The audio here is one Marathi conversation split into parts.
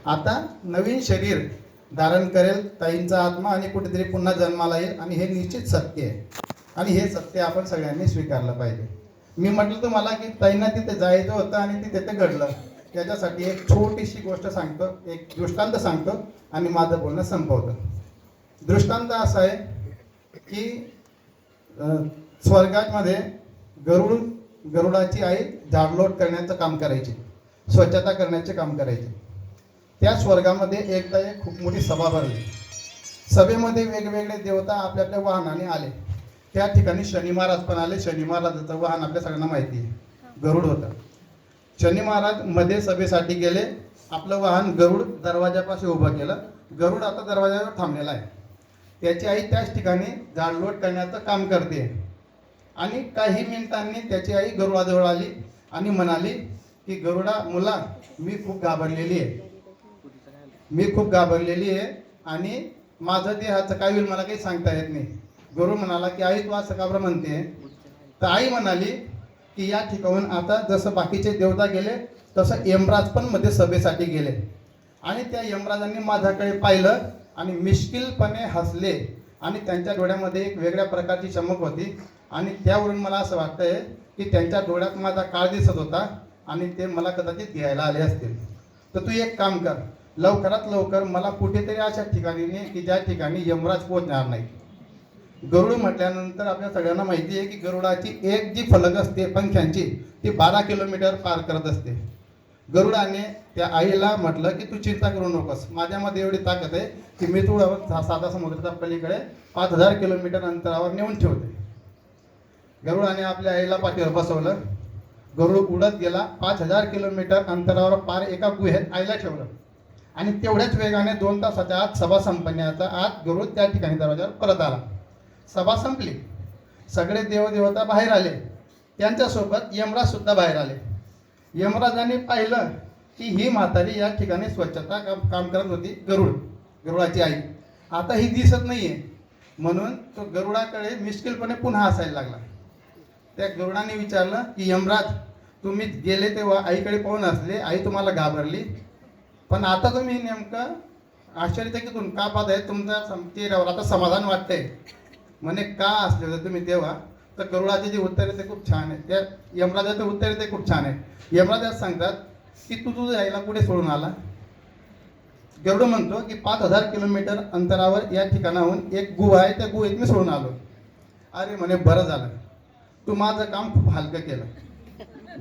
आता नवीन शरीर धारण करेल ताईंचा आत्मा आणि कुठेतरी पुन्हा जन्माला येईल आणि हे निश्चित सत्य आहे आणि हे सत्य आपण सगळ्यांनी स्वीकारलं पाहिजे. मी म्हटलं तुम्हाला की ताईंना तिथे जायचं होतं आणि ते तिथे घडलं. त्याच्यासाठी एक छोटीशी गोष्ट सांगतो, एक दृष्टांत सांगतो आणि माझं बोलणं संपवतो. दृष्टांत असा आहे की स्वर्गामध्ये गरुडाची आई झाडलोट करण्याचं काम करायची, स्वच्छता करण्याचे काम करायचे. त्या स्वर्गामध्ये एकदा एक खूप मोठी सभा भरली. सभेमध्ये वेगवेगळे देवता आपल्या आपल्या वाहनाने आले. त्या ठिकाणी शनी महाराज पण आले. शनी महाराजाचं वाहन आपल्या सगळ्यांना माहिती आहे, गरुड होतं. शनी महाराज मध्ये सभेसाठी गेले. आपलं वाहन गरुड दरवाजापाशी उभं केलं. गरुड आता दरवाजावर थांबलेला आहे. त्याची आई त्याच ठिकाणी झाडलोट करण्याचं काम करते आणि काही मिनिटांनी त्याची आई गरुडाजवळ आली आणि म्हणाली की गरुडा मुला, मी खूप घाबरलेली आहे आणि माझं देहाचं काय होईल मला काही सांगता येत नाही. गरुड म्हणाला की आई तू असं का बरं म्हणते? तर आई म्हणाली की या ठिकाणून आता जसं बाकीचे देवता गेले तसं यमराज पण मध्ये सभेसाठी गेले आणि त्या यमराजांनी माझ्याकडे पाहिलं आणि मिश्किलपणे हसले आणि त्यांच्या डोळ्यामध्ये एक वेगळ्या प्रकारची चमक होती आणि त्यावरून मला असं वाटतंय की त्यांच्या डोळ्यात माझा काळ दिसत होता आणि ते मला कदाचित घ्यायला आले असतील. तर तू एक काम कर, लवकरात लवकर मला कुठेतरी अशा ठिकाणी ने की ज्या ठिकाणी यमराज पोहोचणार नाही. गरुड म्हटल्यानंतर आपल्या सगळ्यांना माहिती आहे की गरुडाची एक जी फलक असते पंख्यांची ती 12 किलोमीटर पार करत असते. गरुडाने त्या आईला म्हटलं की तू चिंता करू नकोस, माझ्यामध्ये एवढी ताकद आहे की मी तुला साधा समुद्राच्या पलीकडे 5000 किलोमीटर अंतरावर नेऊन ठेवते. गरुडाने आपल्या आईला पाठीवर बसवलं. गरुड उडत गेला. 5000 किलोमीटर अंतरावर पार एका गुहेत आईला ठेवलं आणि तेवढ्याच वेगाने 2 तासाच्या आत सभा संपण्याचा आत गरुड त्या ठिकाणी दरवाजावर परत आला. सभा संपली. सगळे देवदेवता बाहेर आले. त्यांच्यासोबत यमराज सुद्धा बाहेर आले. यमराजांनी पाहिलं की ही म्हातारी या ठिकाणी स्वच्छता काम करत होती. गरुडाची आई आता ही दिसत नाहीये म्हणून तो गरुडाकडे मिश्किलपणे पुन्हा हसायला लागला. त्या गरुडाने विचारलं की यमराज, तुम्ही गेले तेव्हा आईकडे पाहून हसले, आई तुम्हाला घाबरली, पण आता तुम्ही नेमकं आश्चर्यचकितून का पाहत आहे? तुमच्या चेहऱ्यावर आता समाधान वाटतंय म्हणे, का असले होते तुम्ही तेव्हा? तर गरुडाचे जे उत्तर आहे ते खूप छान आहे. त्या यमराजाचं उत्तर आहे ते खूप छान आहे. यमराज सांगतात की तू तुझ्या आईला कुठे सोडून आला? गरुड म्हणतो की 5000 किलोमीटर अंतरावर या ठिकाणाहून एक गुहा आहे, त्या गुहेत मी सोडून आलो. अरे म्हणे, बरं झालं, तू माझं काम खूप हलकं केलं.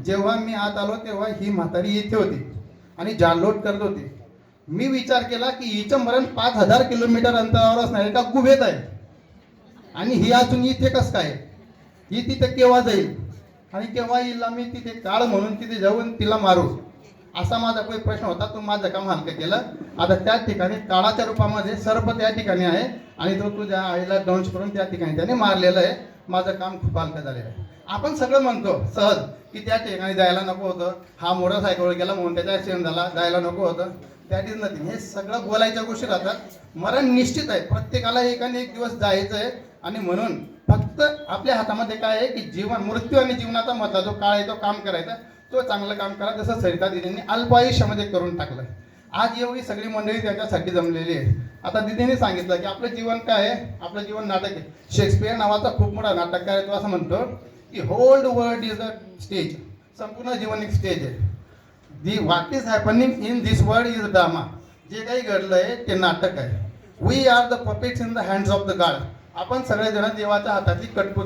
जेव्हा मी आत आलो तेव्हा ही म्हातारी इथे होती आणि झाडलोट करत होती. मी विचार केला की हिचं मरण 5000 किलोमीटर अंतरावर असणार एका गुहेत आहे आणि ही अजून इथे कसं काय? ही तिथे केव्हा जाईल आणि केव्हा येईल? मी तिथे काळ म्हणून तिथे जाऊन तिला मारू, असा माझा काही प्रश्न होता. तू माझं काम हलकं केलं. आता त्या ठिकाणी काळाच्या रूपामध्ये सर्प त्या ठिकाणी आहे आणि तो तुझ्या आईला दंश करून त्या ठिकाणी त्याने मारलेलं आहे. माझं काम खूप हलकं झालेलं आहे. आपण सगळं म्हणतो सहज की त्या ठिकाणी जायला नको होतं, हा मोटरसायकलवर गेला म्हणून त्याचा ॲक्सिडेंट झाला, जायला नको होतं. That is nothing. हे सगळं बोलायच्या गोष्टी राहतात. मरण निश्चित आहे, प्रत्येकाला एकाने एक दिवस जायचं आहे आणि म्हणून फक्त आपल्या हातामध्ये काय आहे की मृत्यू आणि जीवनाचा मधला जो काळ आहे तो काम करायचा, तो चांगलं काम करा, जसं सरिता दिदींनी अल्प आयुष्यामध्ये करून टाकलं. आज एवढी सगळी मंडळी त्याच्यासाठी जमलेली आहे. आता दिदीने सांगितलं की आपलं जीवन काय आहे? आपलं जीवन नाटक आहे. शेक्सपियर नावाचा खूप मोठा नाटककार आहे, तो असं म्हणतो की whole world is a stage. संपूर्ण जीवन एक स्टेज आहे. What is happening in this world is drama. जे काही घडलंय ते नाटक आहे. We are the puppets in the hands of the god. आपण सगळेजण देवाच्या हातातली कठपुतळी